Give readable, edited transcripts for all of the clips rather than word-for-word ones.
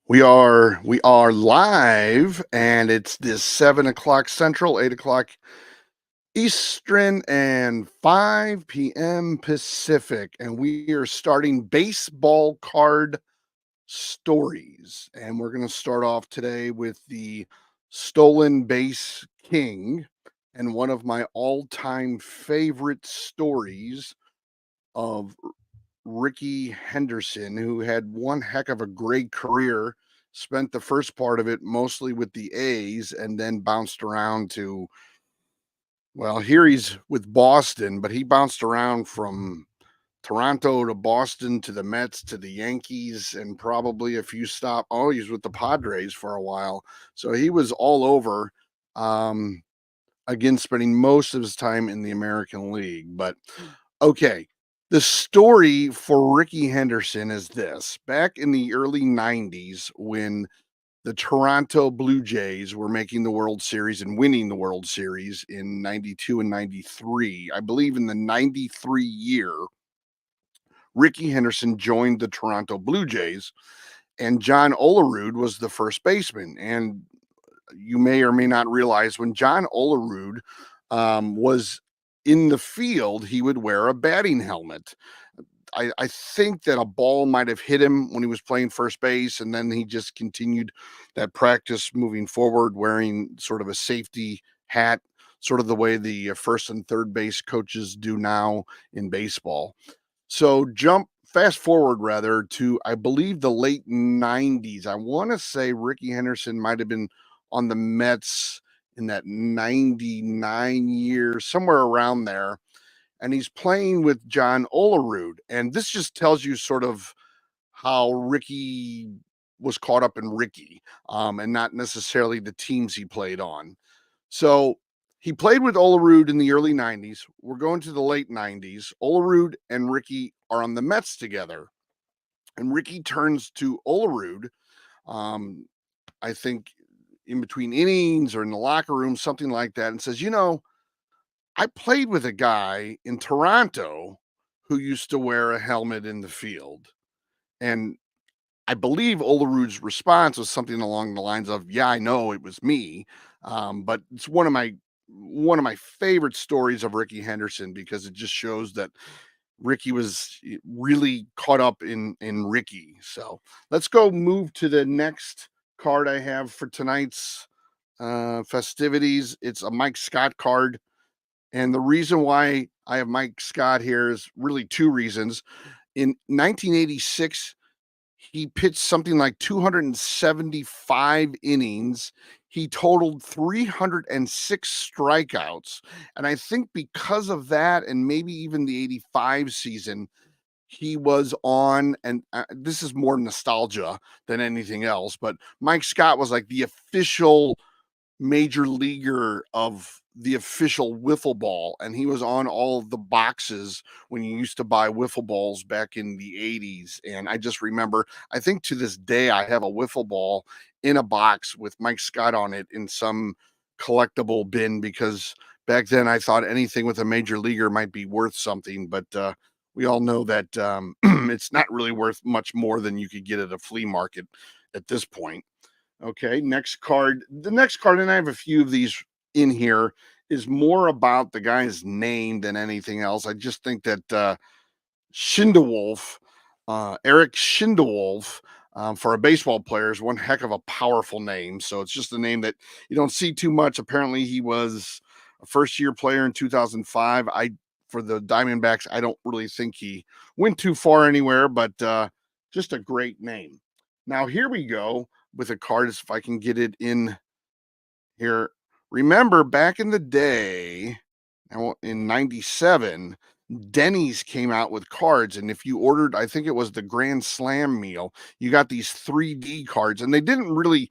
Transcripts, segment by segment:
We are live, and it's this 7 o'clock Central, 8 o'clock Eastern, and 5 p.m. Pacific, and we are starting baseball card stories. And we're going to start off today with the stolen base king, and one of my all-time favorite stories of Ricky Henderson, who had one heck of a great career, spent the first part of it mostly with the A's and then bounced around to, well, here he's with Boston, but he bounced around from Toronto to Boston to the Mets to the Yankees and probably a few stop. Oh, he's with the Padres for a while. So he was all over. Um, again, spending most of his time in the American League. But okay, the story for Ricky Henderson is this. Back in the early 90s, when the Toronto Blue Jays were making the World Series and winning the World Series in 92 and 93, I believe in the 93 year, Ricky Henderson joined the Toronto Blue Jays, and John Olerud was the first baseman. And you may or may not realize, when John Olerud was in the field, he would wear a batting helmet. I think that a ball might have hit him when he was playing first base, and then he just continued that practice moving forward, wearing sort of a safety hat, sort of the way the first and third base coaches do now in baseball. So fast forward rather to, I believe, the late 90s. I want to say Ricky Henderson might have been on the Mets in that 99 years, somewhere around there. And he's playing with John Olerud. And this just tells you sort of how Ricky was caught up in Ricky, and not necessarily the teams he played on. So he played with Olerud in the early 90s. We're going to the late 90s. Olerud and Ricky are on the Mets together. And Ricky turns to Olerud, um, I think in between innings or in the locker room, something like that, and says, I played with a guy in Toronto who used to wear a helmet in the field. And I believe Olerud's response was something along the lines of, "Yeah, I know it was me." But it's one of my favorite stories of Ricky Henderson, because it just shows that Ricky was really caught up in Ricky. So let's go move to the next card I have for tonight's festivities. It's a Mike Scott card. And the reason why I have Mike Scott here is really two reasons. In 1986, he pitched something like 275 innings. He totaled 306 strikeouts. And I think because of that, and maybe even the 85 season, he was on, and this is more nostalgia than anything else, but Mike Scott was like the official major leaguer of the official wiffle ball, and he was on all of the boxes when you used to buy wiffle balls back in the 80s. And I just remember, I think to this day, I have a wiffle ball in a box with Mike Scott on it in some collectible bin, because back then I thought anything with a major leaguer might be worth something. But we all know that it's not really worth much more than you could get at a flea market at this point. Okay, next card. The next card, and I have a few of these in here, is more about the guy's name than anything else. I just think that Schindewolf, Eric Schindewolf, for a baseball player, is one heck of a powerful name. So it's just a name that you don't see too much. Apparently, he was a first-year player in 2005. For the Diamondbacks, I don't really think he went too far anywhere, but just a great name. Now here we go with a card, if I can get it in here. Remember back in the day, in 97, Denny's came out with cards, and if you ordered, I think it was the Grand Slam meal, you got these 3D cards, and they didn't really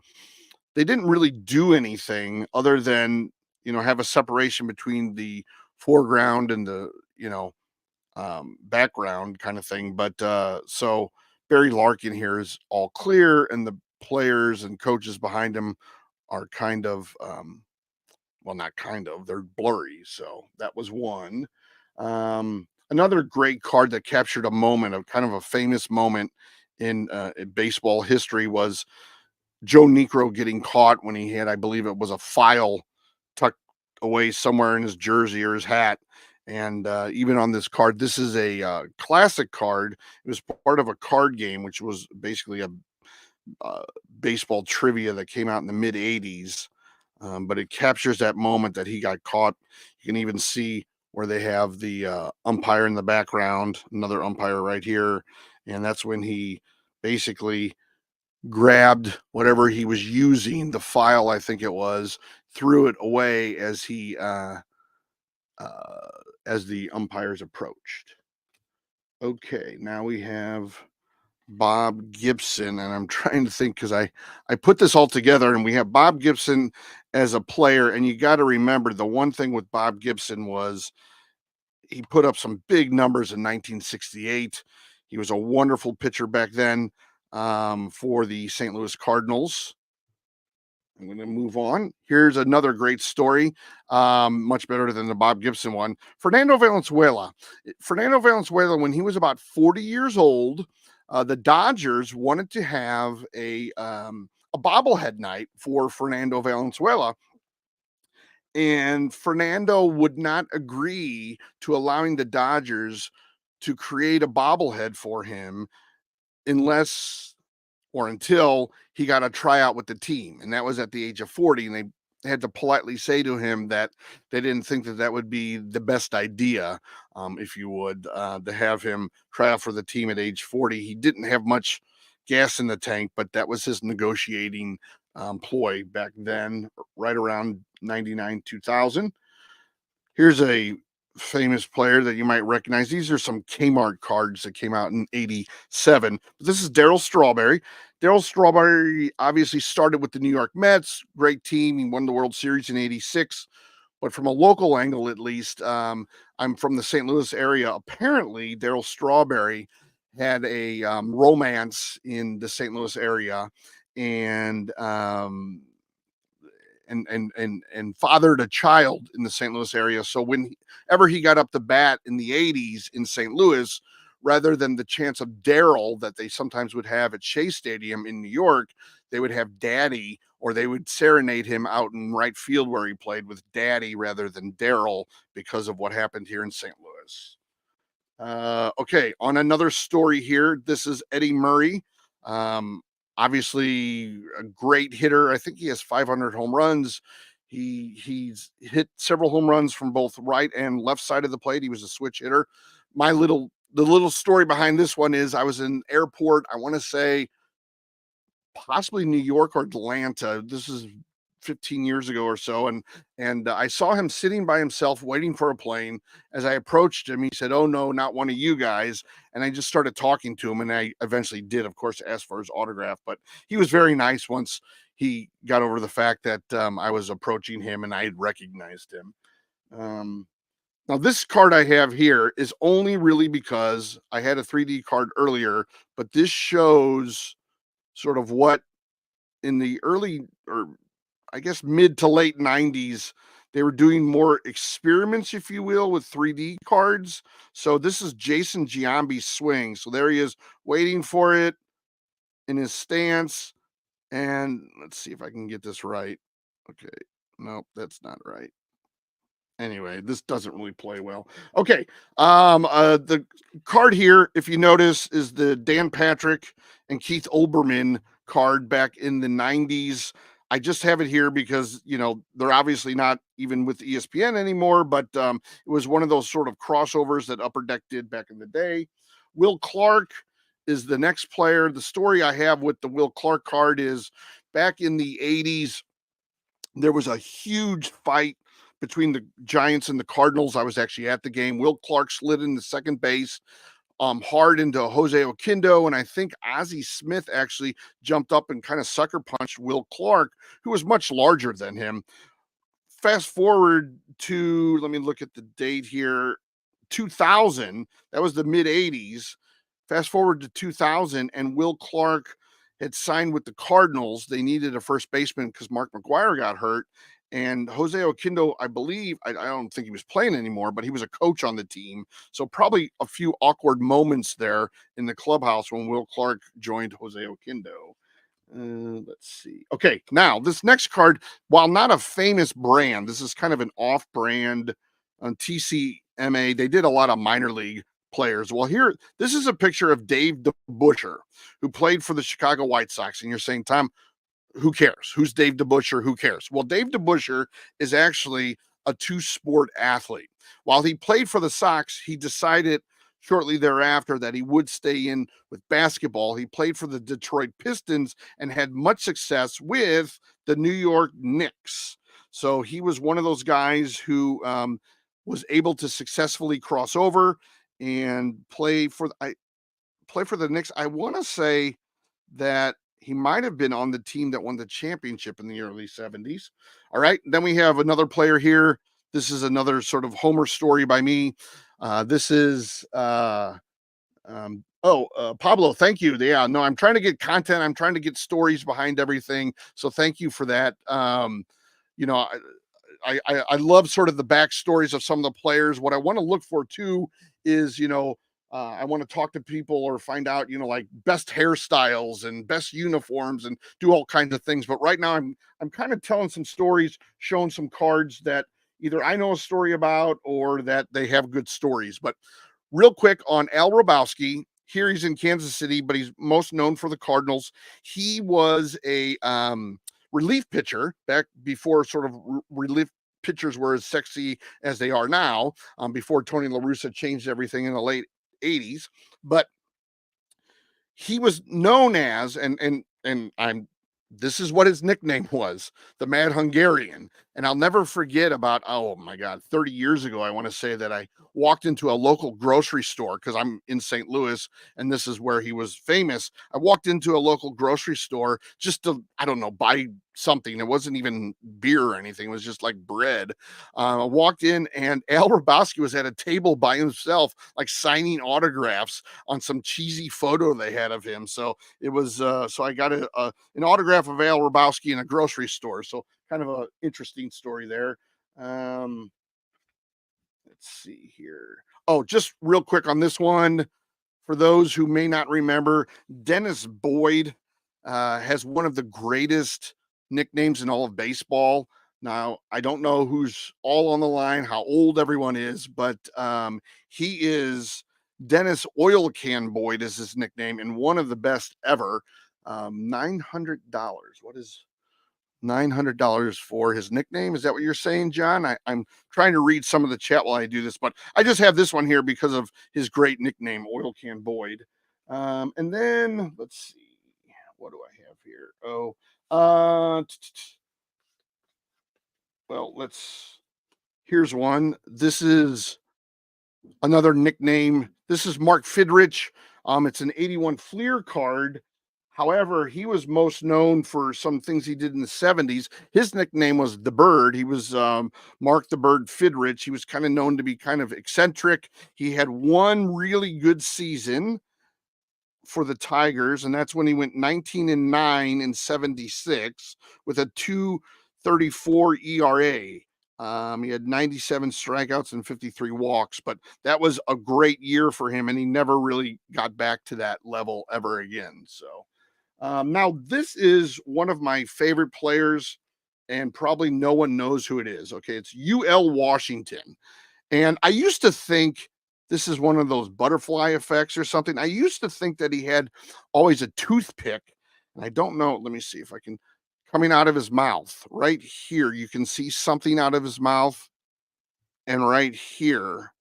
do anything other than, have a separation between the foreground and the, background kind of thing. But so Barry Larkin here is all clear, and the players and coaches behind him are kind of, well, not kind of, they're blurry. So that was one. Another great card that captured a moment, of kind of a famous moment, in baseball history was Joe Niekro getting caught when he had, I believe it was a file tucked away somewhere in his jersey or his hat. And even on this card, this is a classic card. It was part of a card game, which was basically a uh, baseball trivia that came out in the mid 80s. But it captures that moment that he got caught. You can even see where they have the umpire in the background, another umpire right here. And that's when he basically grabbed whatever he was using, the file, I think it was, threw it away uh, as the umpires approached. Okay, now we have Bob Gibson, and I'm trying to think because I put this all together, and we have Bob Gibson as a player, and you got to remember the one thing with Bob Gibson was he put up some big numbers in 1968. He was a wonderful pitcher back then for the St. Louis Cardinals. I'm going to move on. Here's another great story, much better than the Bob Gibson one. Fernando Valenzuela. Fernando Valenzuela, when he was about 40 years old, the Dodgers wanted to have a bobblehead night for Fernando Valenzuela. And Fernando would not agree to allowing the Dodgers to create a bobblehead for him unless or until he got a tryout with the team. And that was at the age of 40. And they had to politely say to him that they didn't think that that would be the best idea, if you would, to have him try out for the team at age 40. He didn't have much gas in the tank, but that was his negotiating ploy back then, right around 99, 2000. Here's a famous player that you might recognize. These are some Kmart cards that came out in 87. This is Darryl Strawberry. Darryl Strawberry obviously started with the New York Mets, great team. He won the World Series in 86. But from a local angle, at least, I'm from the St. Louis area. Apparently, Darryl Strawberry had a romance in the St. Louis area, and and fathered a child in the St. Louis area. So whenever he got up to bat in the 80s in St. Louis, rather than the chance of Darryl that they sometimes would have at Shea Stadium in New York, they would have Daddy, or they would serenade him out in right field where he played with Daddy rather than Darryl because of what happened here in St. Louis. Okay, on another story here, this is Eddie Murray. Um, Obviously a great hitter. I think he has 500 home runs. He's hit several home runs from both right and left side of the plate. He was a switch hitter. The little story behind this one is I was in airport. I want to say possibly New York or Atlanta. This is 15 years ago or so, and I saw him sitting by himself waiting for a plane. As I approached him, he said, "Oh no, not one of you guys." And I just started talking to him, and I eventually did, of course, ask for his autograph. But he was very nice once he got over the fact that I was approaching him and I had recognized him. Um, Now, this card I have here is only really because I had a 3D card earlier, but this shows sort of what in the early, or I guess mid to late 90s, they were doing more experiments, if you will, with 3D cards. So this is Jason Giambi's swing. So there he is waiting for it in his stance. And let's see if I can get this right. Okay. Nope, that's not right. Anyway, this doesn't really play well. Okay. The card here, if you notice, is the Dan Patrick and Keith Olbermann card back in the 90s. I just have it here because, they're obviously not even with ESPN anymore, but it was one of those sort of crossovers that Upper Deck did back in the day. Will Clark is the next player. The story I have with the Will Clark card is back in the 80s, there was a huge fight between the Giants and the Cardinals. I was actually at the game. Will Clark slid into second base, hard into Jose Oquindo, and I think Ozzie Smith actually jumped up and kind of sucker punched Will Clark, who was much larger than him. Fast forward to, let me look at the date here, 2000. That was the mid 80s. Fast forward to 2000, and Will Clark had signed with the Cardinals. They needed a first baseman because Mark McGwire got hurt. And Jose Oquendo, I believe, I don't think he was playing anymore, but he was a coach on the team. So probably a few awkward moments there in the clubhouse when Will Clark joined Jose Oquendo. Let's see. Okay, now this next card, while not a famous brand, this is kind of an off-brand on TCMA. They did a lot of minor league players. Well, here, this is a picture of Dave DeBusschere, who played for the Chicago White Sox. And you're saying, Tom, who cares? Who's Dave DeBusschere? Who cares? Well, Dave DeBusschere is actually a two-sport athlete. While he played for the Sox, he decided shortly thereafter that he would stay in with basketball. He played for the Detroit Pistons and had much success with the New York Knicks. So he was one of those guys who was able to successfully cross over and play for the Knicks. I want to say that he might have been on the team that won the championship in the early 70s. All right. Then we have another player here. This is another sort of Homer story by me. This is Pablo, thank you. Yeah, no, I'm trying to get content. I'm trying to get stories behind everything. So thank you for that. You know, I love sort of the backstories of some of the players. What I want to look for too is, I want to talk to people or find out, like best hairstyles and best uniforms and do all kinds of things. But right now I'm kind of telling some stories, showing some cards that either I know a story about or that they have good stories. But real quick on Al Hrabosky, here he's in Kansas City, but he's most known for the Cardinals. He was a relief pitcher back before sort of relief pitchers were as sexy as they are now, before Tony La Russa changed everything in the late 80s. But he was known as, and I'm this is what his nickname was, the Mad Hungarian. And I'll never forget about, oh my God, 30 years ago, I want to say that I walked into a local grocery store because I'm in St. Louis and this is where he was famous. I walked into a local grocery store just to, I don't know, buy something. It wasn't even beer or anything. It was just like bread. I walked in and Al Hrabosky was at a table by himself, like signing autographs on some cheesy photo they had of him. So it was, so I got an autograph of Al Hrabosky in a grocery store. So kind of a interesting story there. Um, let's see here. Oh, just real quick on this one. For those who may not remember, Dennis Boyd has one of the greatest nicknames in all of baseball. Now, I don't know who's all on the line, how old everyone is, but he is Dennis Oil Can Boyd is his nickname and one of the best ever. $900. What is $900 for his nickname? Is that what you're saying, John? I'm trying to read some of the chat while I do this, but I just have this one here because of his great nickname, Oil Can Boyd. And then let's see, what do I have here? Oh, well, here's one. This is another nickname. This is Mark Fidrich. It's an 81 Fleer card. However, he was most known for some things he did in the 70s. His nickname was the Bird. He was Mark the Bird Fidrich. He was kind of known to be kind of eccentric. He had one really good season for the Tigers, and that's when he went 19-9 in 76 with a 2.34 ERA. He had 97 strikeouts and 53 walks, but that was a great year for him, and he never really got back to that level ever again. So now this is one of my favorite players, and probably no one knows who it is. Okay, it's UL Washington. And I used to think this is one of those butterfly effects or something. I used to think that he had always a toothpick. And I don't know. Let me see if I can, coming out of his mouth right here. You can see something out of his mouth and right here.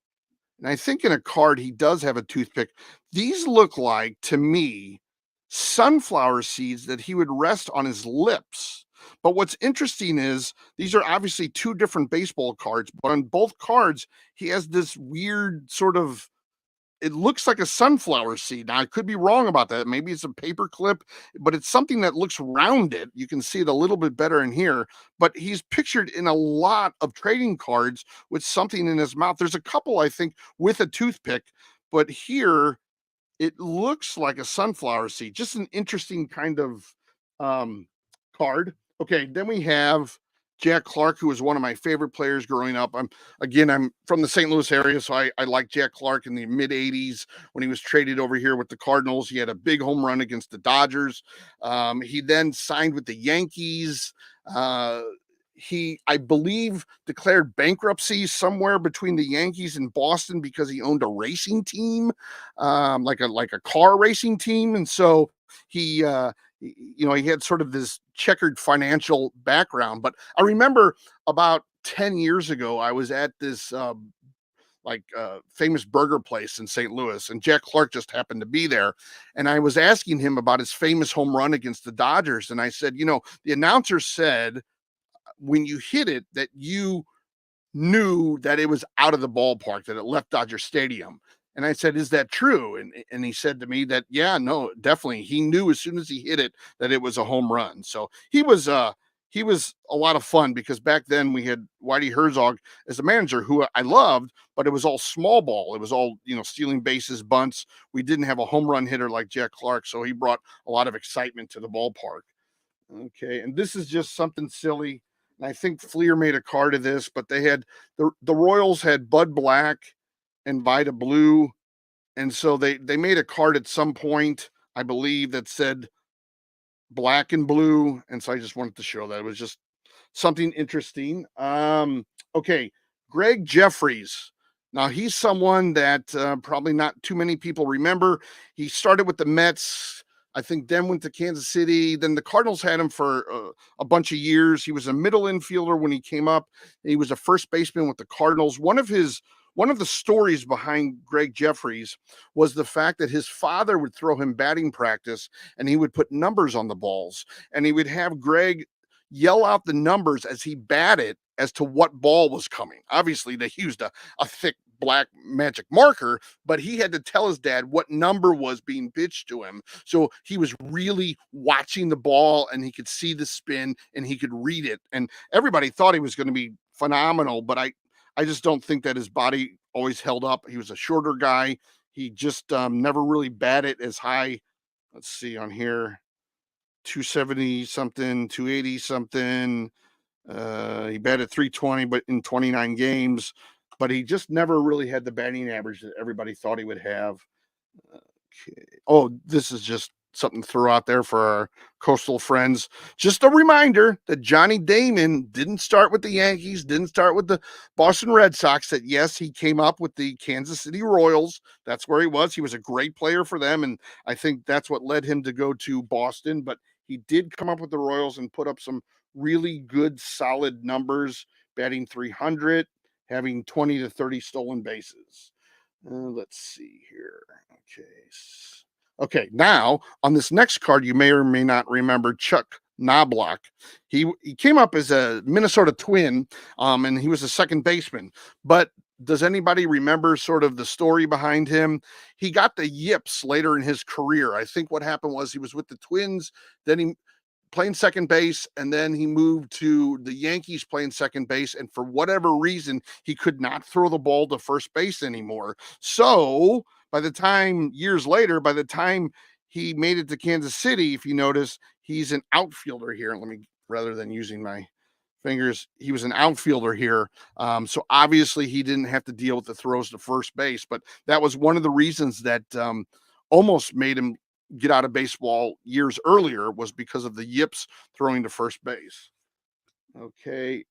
And I think in a card, he does have a toothpick. These look like, to me, sunflower seeds that he would rest on his lips. But what's interesting is these are obviously two different baseball cards, but on both cards, he has this weird sort of, it looks like a sunflower seed. Now, I could be wrong about that. Maybe it's a paper clip, but it's something that looks rounded. You can see it a little bit better in here, but he's pictured in a lot of trading cards with something in his mouth. There's a couple, I think, with a toothpick, but here it looks like a sunflower seed. Just an interesting kind of um, card. Okay, then we have Jack Clark, who was one of my favorite players growing up. I'm from the St. Louis area, so I like Jack Clark in the mid '80s when he was traded over here with the Cardinals. He had a big home run against the Dodgers. He then signed with the Yankees. Uh, he, I believe, declared bankruptcy somewhere between the Yankees and Boston because he owned a racing team, like a car racing team, and so he. He had sort of this checkered financial background. But I remember about 10 years ago, I was at this famous burger place in St. Louis, and Jack Clark just happened to be there. And I was asking him about his famous home run against the Dodgers. And I said, the announcer said when you hit it that you knew that it was out of the ballpark, that it left Dodger Stadium. And I said, "Is that true?" And he said to me that, yeah, no, definitely. He knew as soon as he hit it that it was a home run. So he was a lot of fun because back then we had Whitey Herzog as a manager who I loved, but it was all small ball. It was all, stealing bases, bunts. We didn't have a home run hitter like Jack Clark, so he brought a lot of excitement to the ballpark. Okay, and this is just something silly. And I think Fleer made a card of this, but they had the Royals had Bud Black and Vida Blue, and so they made a card at some point, I believe, that said black and blue, and so I just wanted to show that. It was just something interesting. Okay, Greg Jeffries. Now he's someone that probably not too many people remember. He started with the Mets, I think, then went to Kansas City. Then the Cardinals had him for a bunch of years. He was a middle infielder when he came up. He was a first baseman with the Cardinals. One of the stories behind Greg Jeffries was the fact that his father would throw him batting practice and he would put numbers on the balls, and he would have Greg yell out the numbers as he batted as to what ball was coming. Obviously, they used a thick black magic marker, but he had to tell his dad what number was being pitched to him. So he was really watching the ball and he could see the spin and he could read it. And everybody thought he was going to be phenomenal, but I just don't think that his body always held up. He was a shorter guy. He just never really batted as high. Let's see on here, 270 something, 280 something. He batted 320, but in 29 games, but he just never really had the batting average that everybody thought he would have. Okay. Oh, this is just something to throw out there for our coastal friends. Just a reminder that Johnny Damon didn't start with the Yankees, didn't start with the Boston Red Sox. That yes, he came up with the Kansas City Royals. That's where he was. He was a great player for them, and I think that's what led him to go to Boston. But he did come up with the Royals and put up some really good, solid numbers, batting 300, having 20 to 30 stolen bases. Let's see here. Okay. Okay, now on this next card, you may or may not remember Chuck Knobloch. He came up as a Minnesota Twin, and he was a second baseman. But does anybody remember sort of the story behind him? He got the yips later in his career. I think what happened was he was with the Twins, then he playing second base, and then he moved to the Yankees playing second base, and for whatever reason he could not throw the ball to first base anymore. So years later, by the time he made it to Kansas City, if you notice, he's an outfielder here. Let me, rather than using my fingers, he was an outfielder here. So obviously he didn't have to deal with the throws to first base, but that was one of the reasons that almost made him get out of baseball years earlier, was because of the yips throwing to first base. Okay.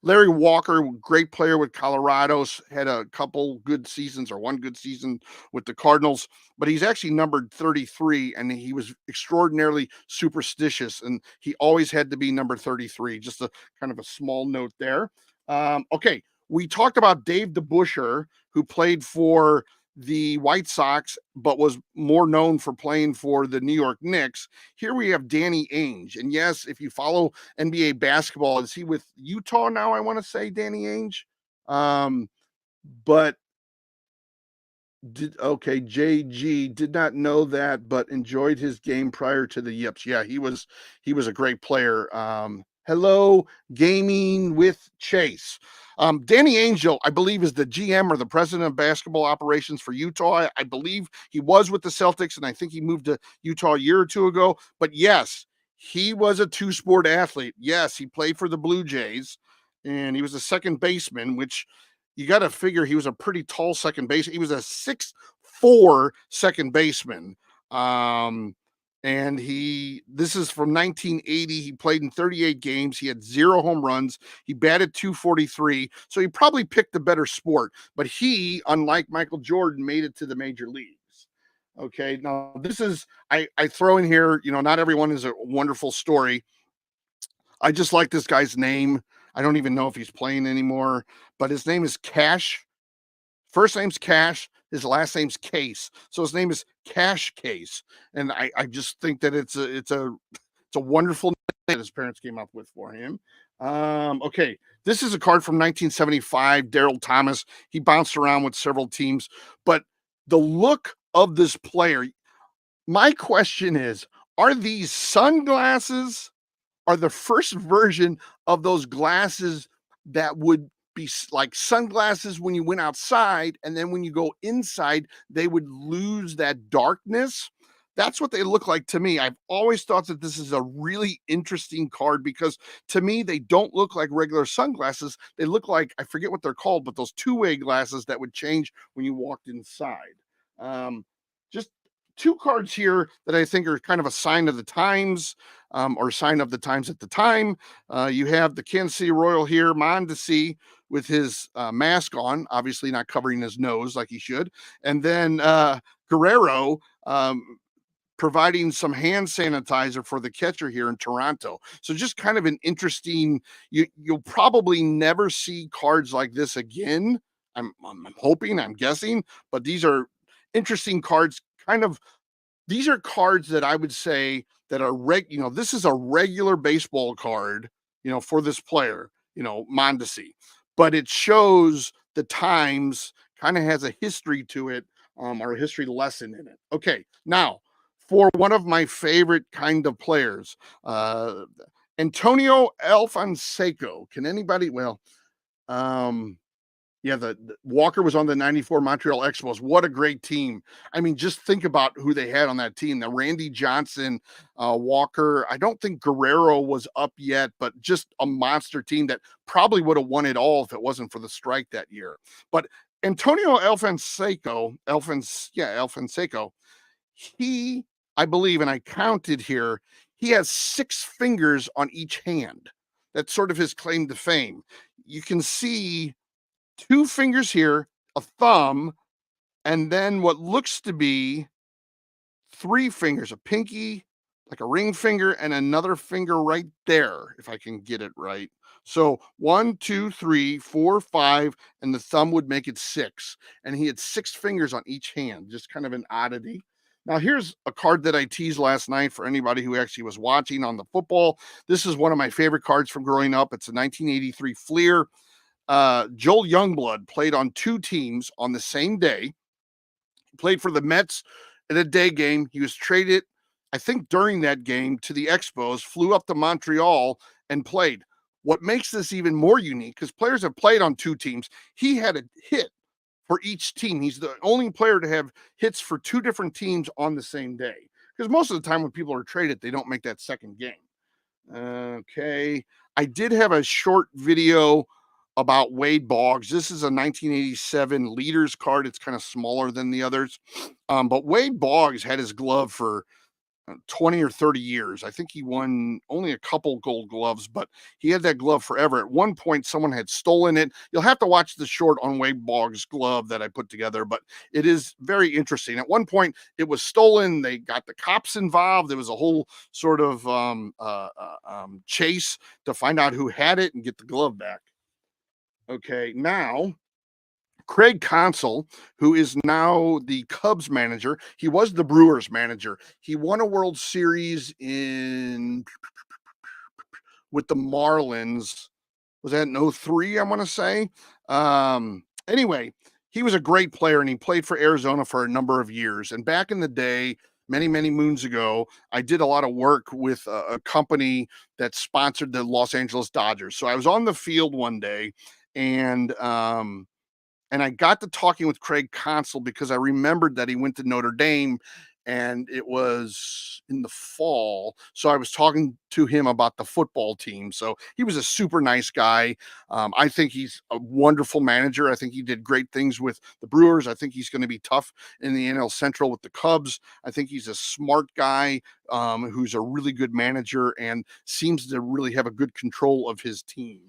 Larry Walker, great player with Colorado, had a couple good seasons or one good season with the Cardinals, but he's actually numbered 33, and he was extraordinarily superstitious, and he always had to be number 33. Just a kind of a small note there. Okay. We talked about Dave DeBusschere, who played for the White Sox, but was more known for playing for the New York Knicks. Here we have Danny Ainge. And yes, if you follow NBA basketball, is he with Utah now? I want to say Danny Ainge. But JG did not know that, but enjoyed his game prior to the yips. Yeah, he was a great player. Hello, Gaming with Chase. Danny Angel, I believe, is the GM or the president of basketball operations for Utah. I believe he was with the Celtics, and I think he moved to Utah a year or two ago. But yes, He was a two-sport athlete. Yes, he played for the Blue Jays, and he was a second baseman, which you got to figure he was a pretty tall second base. He was a 6'4" second baseman. Um, and this is from 1980. He played in 38 games. He had 0 home runs. He batted 243. So he probably picked a better sport. But he, unlike Michael Jordan, made it to the major leagues. Okay. Now this is I throw in here, not everyone is a wonderful story. I just like this guy's name. I don't even know if he's playing anymore, but his name is Cash. First name's Cash. His last name's Case. So his name is Cash Case. And I just think that it's a wonderful name that his parents came up with for him. Okay. This is a card from 1975, Daryl Thomas. He bounced around with several teams, but the look of this player, my question is, are these sunglasses? Are the first version of those glasses that would be like sunglasses when you went outside, and then when you go inside, they would lose that darkness? That's what they look like to me. I've always thought that this is a really interesting card because to me, they don't look like regular sunglasses. They look like, I forget what they're called, but those two-way glasses that would change when you walked inside. Um, just two cards here that I think are kind of a sign of the times, or sign of the times at the time. You have the Kansas City Royal here, Mondesi, with his mask on, obviously not covering his nose like he should. And then Guerrero, providing some hand sanitizer for the catcher here in Toronto. So just kind of an interesting, you'll probably never see cards like this again. I'm hoping, I'm guessing, but these are interesting cards. Kind of, these are cards that I would say that are this is a regular baseball card, for this player, Mondesi, but it shows the times, kind of has a history to it, or a history lesson in it. Okay, now for one of my favorite kind of players, uh, Antonio Alfonseca. Can anybody? Well, um, yeah, the Walker was on the 94 Montreal Expos. What a great team. I mean, just think about who they had on that team. The Randy Johnson, Walker. I don't think Guerrero was up yet, but just a monster team that probably would have won it all if it wasn't for the strike that year. But Antonio Alfonseca, he, I believe, and I counted here, he has 6 fingers on each hand. That's sort of his claim to fame. You can see 2 fingers here, a thumb, and then what looks to be 3 fingers, a pinky, like a ring finger, and another finger right there, if I can get it right. So 1, 2, 3, 4, 5, and the thumb would make it 6. And he had 6 fingers on each hand, just kind of an oddity. Now, here's a card that I teased last night for anybody who actually was watching on the football. This is one of my favorite cards from growing up. It's a 1983 Fleer. Joel Youngblood played on 2 teams on the same day. He played for the Mets in a day game. He was traded, I think, during that game to the Expos, flew up to Montreal and played. What makes this even more unique, because players have played on 2 teams, he had a hit for each team. He's the only player to have hits for 2 different teams on the same day. Because most of the time when people are traded, they don't make that second game. Okay. I did have a short video about Wade Boggs. This is a 1987 leaders card. It's kind of smaller than the others. But Wade Boggs had his glove for 20 or 30 years. I think he won only a couple gold gloves, but he had that glove forever. At one point, someone had stolen it. You'll have to watch the short on Wade Boggs' glove that I put together, but it is very interesting. At one point, it was stolen. They got the cops involved. There was a whole sort of chase to find out who had it and get the glove back. Okay, now Craig Counsell, who is now the Cubs manager, he was the Brewers manager. He won a World Series with the Marlins. Was that in 03, I want to say? Anyway, he was a great player and he played for Arizona for a number of years. And back in the day, many, many moons ago, I did a lot of work with a company that sponsored the Los Angeles Dodgers. So I was on the field one day and I got to talking with Craig Counsell because I remembered that he went to Notre Dame and it was in the fall. So I was talking to him about the football team. So he was a super nice guy. I think he's a wonderful manager. I think he did great things with the Brewers. I think he's going to be tough in the NL Central with the Cubs. I think he's a smart guy, who's a really good manager and seems to really have a good control of his team.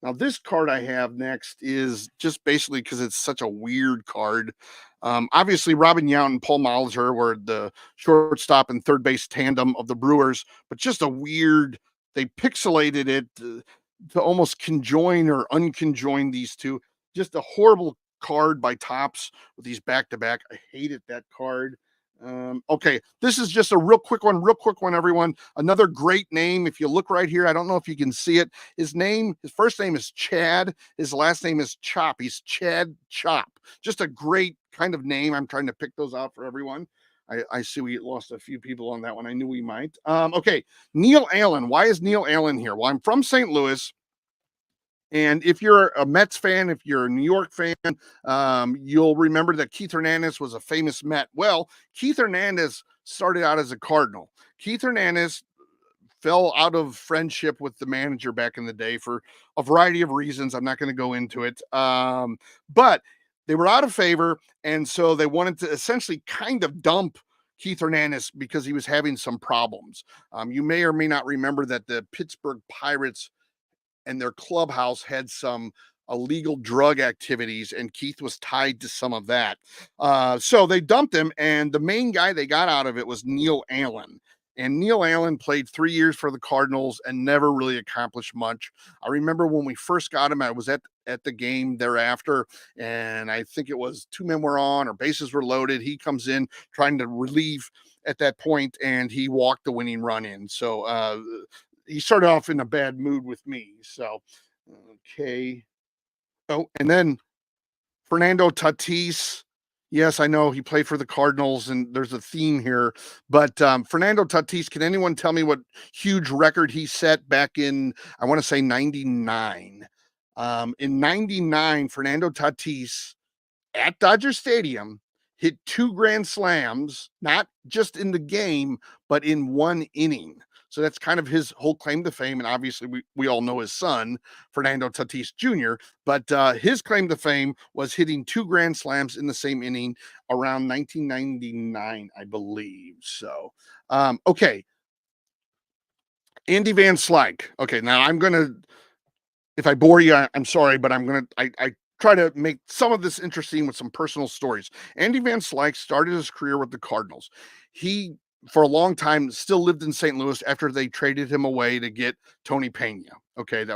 Now, this card I have next is just basically because it's such a weird card. Obviously, Robin Yount and Paul Molitor were the shortstop and third base tandem of the Brewers, but just a weird, they pixelated it to almost conjoin or unconjoin these two. Just a horrible card by Topps with these back to back. I hated that card. Okay, this is just a real quick one, everyone. Another great name. If you look right here, I don't know if you can see it. His first name is Chad. His last name is Chop. He's Chad Chop. Just a great kind of name. I'm trying to pick those out for everyone. I see we lost a few people on that one. I knew we might. Okay, Neil Allen. Why is Neil Allen here? Well, I'm from St. Louis. And if you're a Mets fan, if you're a New York fan, you'll remember that Keith Hernandez was a famous Met. Well, Keith Hernandez started out as a Cardinal. Keith Hernandez fell out of friendship with the manager back in the day for a variety of reasons. I'm not going to go into it. But they were out of favor. And so they wanted to essentially kind of dump Keith Hernandez because he was having some problems. You may or may not remember that the Pittsburgh Pirates and their clubhouse had some illegal drug activities, and Keith was tied to some of that. So they dumped him, and the main guy they got out of it was Neil Allen. And Neil Allen played 3 years for the Cardinals and never really accomplished much. I remember when we first got him, I was at the game thereafter, and I think it was two men were on or bases were loaded. He comes in trying to relieve at that point, and he walked the winning run in. So he started off in a bad mood with me. So, okay. Oh, and then Fernando Tatis. Yes, I know he played for the Cardinals, and there's a theme here. But Fernando Tatis, can anyone tell me what huge record he set back in, I want to say 99? In 99, Fernando Tatis at Dodger Stadium hit two grand slams, not just in the game, but in one inning. So that's kind of his whole claim to fame. And obviously, we all know his son, Fernando Tatis Jr., but his claim to fame was hitting two grand slams in the same inning around 1999, I believe. So, okay. Andy Van Slyke. Okay, now I'm going to, if I bore you, I'm sorry, but I try to make some of this interesting with some personal stories. Andy Van Slyke started his career with the Cardinals. He, for a long time, still lived in St. Louis after they traded him away to get Tony Pena. Okay,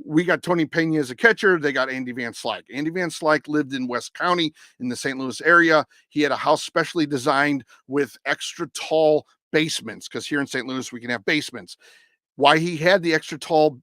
we got Tony Pena as a catcher. They got Andy Van Slyke. Andy Van Slyke lived in West County in the St. Louis area. He had a house specially designed with extra tall basements because here in St. Louis, we can have basements. Why he had the extra tall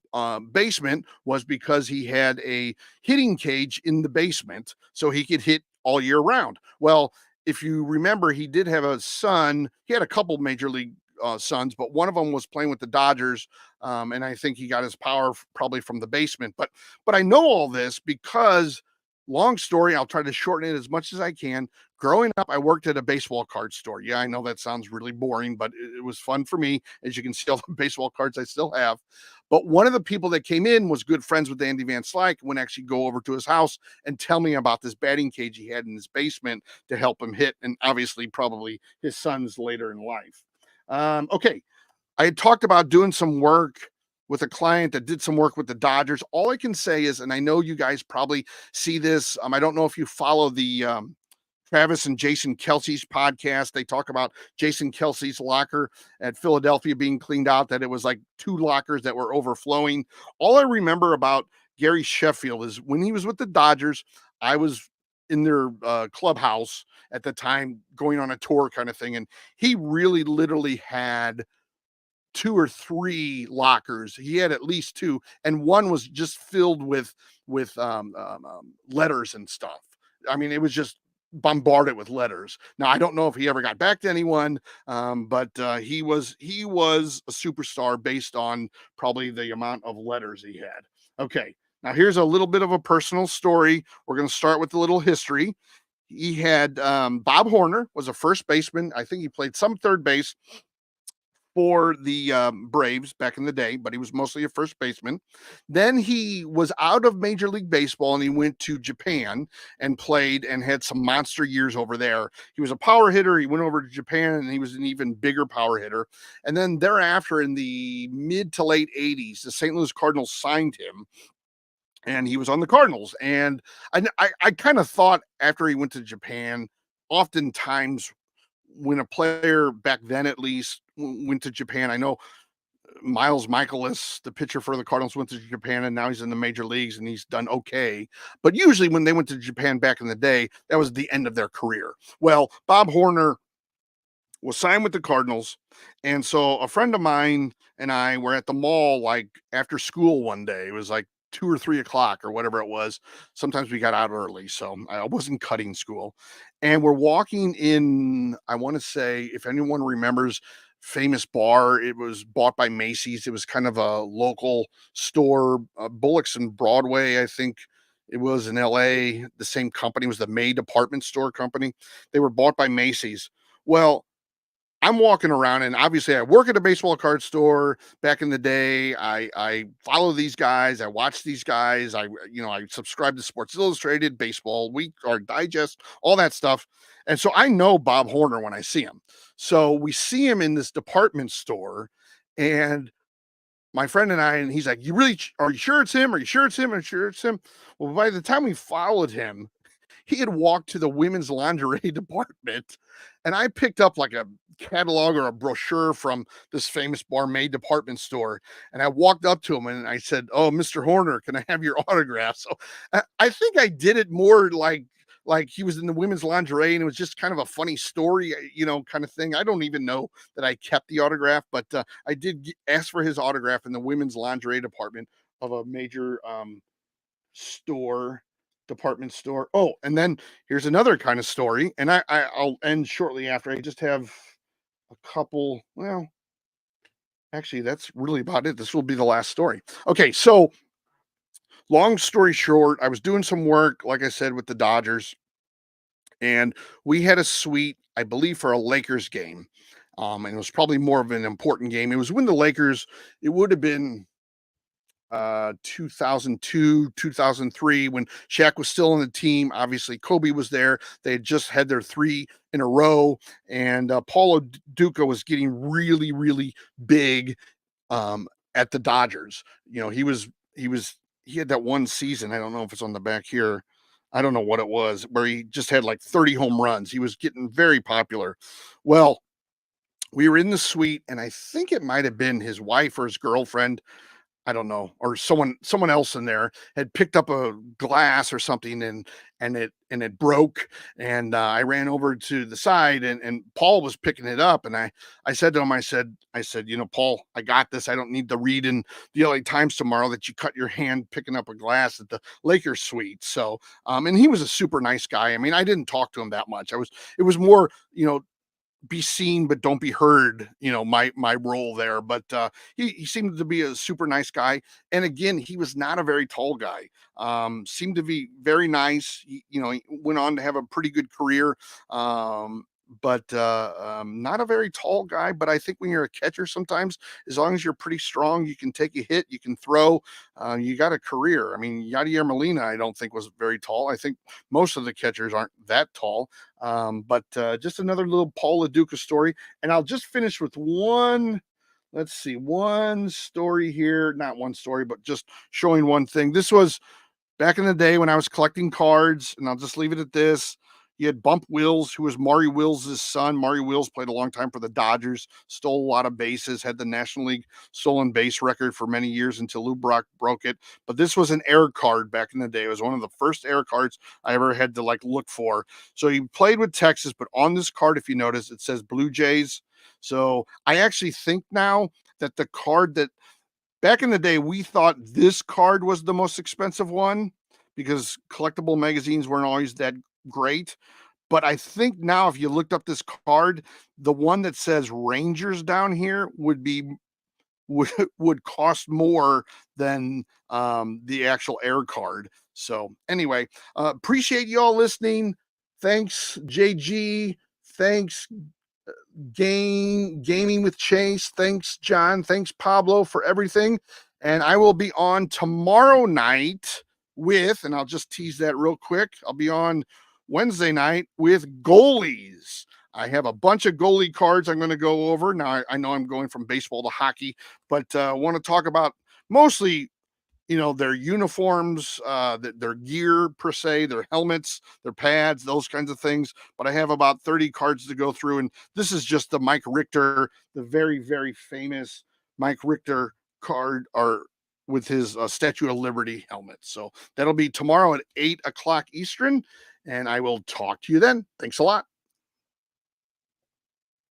basement was because he had a hitting cage in the basement so he could hit all year round. Well, if you remember, he did have a son. He had a couple major league sons, but one of them was playing with the Dodgers, and I think he got his power probably from the basement. But I know all this because, long story, I'll try to shorten it as much as I can. Growing up, I worked at a baseball card store. Yeah, I know that sounds really boring, but it was fun for me. As you can see, all the baseball cards I still have. But one of the people that came in was good friends with Andy Van Slyke, would actually go over to his house and tell me about this batting cage he had in his basement to help him hit, and obviously probably his sons later in life. Okay, I had talked about doing some work with a client that did some work with the Dodgers. All I can say is, and I know you guys probably see this. I don't know if you follow the Travis and Jason Kelsey's podcast. They talk about Jason Kelsey's locker at Philadelphia being cleaned out, that it was like two lockers that were overflowing. All I remember about Gary Sheffield is when he was with the Dodgers, I was in their clubhouse at the time going on a tour kind of thing. And he really literally had two or three lockers. He had at least two, and one was just filled with letters and stuff. I mean, it was just bombarded with letters. Now, I don't know if he ever got back to anyone, but he was a superstar based on probably the amount of letters he had. Okay, now here's a little bit of a personal story. We're going to start with a little history. He had Bob Horner was a first baseman. I think he played some third base for the Braves back in the day, but he was mostly a first baseman. Then he was out of Major League Baseball and he went to Japan and played and had some monster years over there. He was a power hitter. He went over to Japan and he was an even bigger power hitter. And then thereafter, in the mid to late 80s, the St. Louis Cardinals signed him and he was on the Cardinals. And I kind of thought after he went to Japan, oftentimes when a player back then at least went to Japan, I know Miles Michaelis, the pitcher for the Cardinals, went to Japan and now he's in the major leagues and he's done okay. But usually when they went to Japan back in the day, that was the end of their career. Well, Bob Horner was signed with the Cardinals. And so a friend of mine and I were at the mall like after school one day. It was like 2 or 3 o'clock or whatever it was. Sometimes we got out early, so I wasn't cutting school. And we're walking in, I want to say, if anyone remembers, famous bar. It was bought by Macy's. It was kind of a local store, Bullocks and Broadway, I think it was in LA. The same company was the May department store company. They were bought by Macy's. Well, I'm walking around and obviously I work at a baseball card store back in the day. I follow these guys, I watch these guys, I subscribe to Sports Illustrated, Baseball Week or Digest, all that stuff. And so I know Bob Horner when I see him. So we see him in this department store and my friend and I, and he's like, are you sure it's him? Are you sure it's him? Are you sure it's him? Well, by the time we followed him, he had walked to the women's lingerie department and I picked up like a catalog or a brochure from this famous Barmaid department store. And I walked up to him and I said, "Oh, Mr. Horner, can I have your autograph?" So I think I did it more like he was in the women's lingerie and it was just kind of a funny story, kind of thing. I don't even know that I kept the autograph, but I did ask for his autograph in the women's lingerie department of a major store department store. Oh, and then here's another kind of story, and I'll end shortly after. I just have a couple. Well, actually, that's really about it. This will be the last story. Okay, so long story short, I was doing some work, like I said, with the Dodgers, and we had a suite, I believe, for a Lakers game. And it was probably more of an important game. It was when the Lakers, it would have been 2002, 2003, when Shaq was still on the team. Obviously, Kobe was there. They had just had their three in a row, and Paulo Duca was getting really, really big at the Dodgers. He had that one season. I don't know if it's on the back here. I don't know what it was, where he just had like 30 home runs. He was getting very popular. Well, we were in the suite, and I think it might have been his wife or his girlfriend, I don't know, or someone else in there had picked up a glass or something and it broke. And I ran over to the side and Paul was picking it up. And I said to him, I said, Paul, I got this. I don't need to read in the LA Times tomorrow that you cut your hand picking up a glass at the Lakers suite. So and he was a super nice guy. I mean, I didn't talk to him that much. It was more, be seen but don't be heard, my role there. But he seemed to be a super nice guy, and again, he was not a very tall guy. Seemed to be very nice. He went on to have a pretty good career. But not a very tall guy. But I think when you're a catcher, sometimes as long as you're pretty strong, you can take a hit, you can throw, you got a career. I mean, Yadier Molina, I don't think was very tall. I think most of the catchers aren't that tall. But just another little Paul LaDuca story. And I'll just finish with one. Let's see, one story here. Not one story, but just showing one thing. This was back in the day when I was collecting cards, and I'll just leave it at this. You had Bump Wills, who was Maury Wills' son. Maury Wills played a long time for the Dodgers, stole a lot of bases, had the National League stolen base record for many years until Lou Brock broke it. But this was an air card back in the day. It was one of the first air cards I ever had to look for. So he played with Texas, but on this card, if you notice, it says Blue Jays. So I actually think now that the card that back in the day, we thought this card was the most expensive one because collectible magazines weren't always that great. But I think now, if you looked up this card, the one that says Rangers down here would would cost more than the actual air card. So anyway, appreciate you all listening. Thanks, JG. Thanks, Gaming with Chase. Thanks, John. Thanks, Pablo, for everything. And I will be on tomorrow night with, and I'll just tease that real quick. I'll be on Wednesday night with goalies. I have a bunch of goalie cards I'm going to go over. Now, I know I'm going from baseball to hockey, but I want to talk about mostly, their uniforms, their gear per se, their helmets, their pads, those kinds of things. But I have about 30 cards to go through. And this is just the Mike Richter, the very, very famous Mike Richter card, or with his Statue of Liberty helmet. So that'll be tomorrow at 8 o'clock Eastern. And I will talk to you then. Thanks a lot.